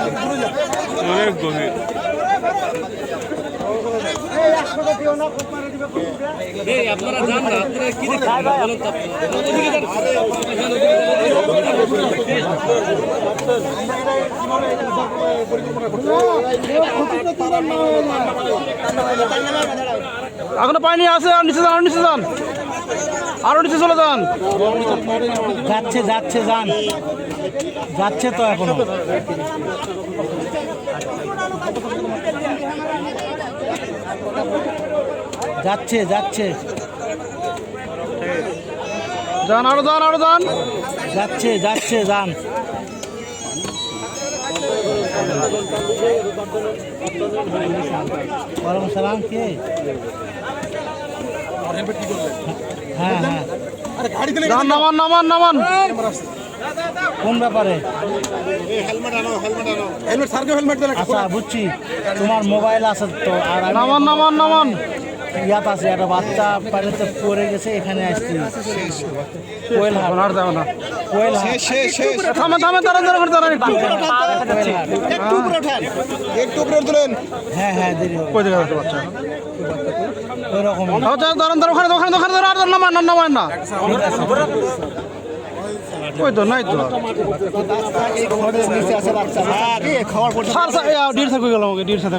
অনেক গভীর। আপনারা যান না, আপনারা কি দেখছেন বলুন তো। এখনো পানি আছে, আর নিচে যান, আর নিচে যান, আরো নিচে চলে যান। যাচ্ছে যাচ্ছে যান, যাচ্ছে তো এখনো। যাচ্ছে যাচ্ছে যান, আরো যান, আরো যান। যাচ্ছে যাচ্ছে যান। ওয়ালাইকুম সালাম। কে? হ্যাঁ হ্যাঁ, যান, নামান নামান নামান। কোন ব্যাপারে? আচ্ছা বুঝছি, তোমার মোবাইল আছে তো। আর আমি নামান নামান নামান। ইয়াত আছে, একটা বাচ্চা পানিতে পড়ে গেছে, এখানে আসছি। কোয়েল হাট, আর যাবে না। কোয়েল হাট। থামেন থামেন, দাঁড়ান দাঁড়ান দাঁড়ান একটু। হ্যাঁ হ্যাঁ, দেরি হবে। কই দিকে যাচ্ছে বাচ্চা? ওই রকম। আচ্ছা দাঁড়ান দাঁড়ান, ওখানে ওখানে ওখানে দাঁড়ান, আর নামান না, নামান না। ওই তো নাই তো। নিচে আছে বাচ্চা। খাওয়ার পর স্যার স্যার, ডির থাকবে গেল আমাকে, ডির সাথে।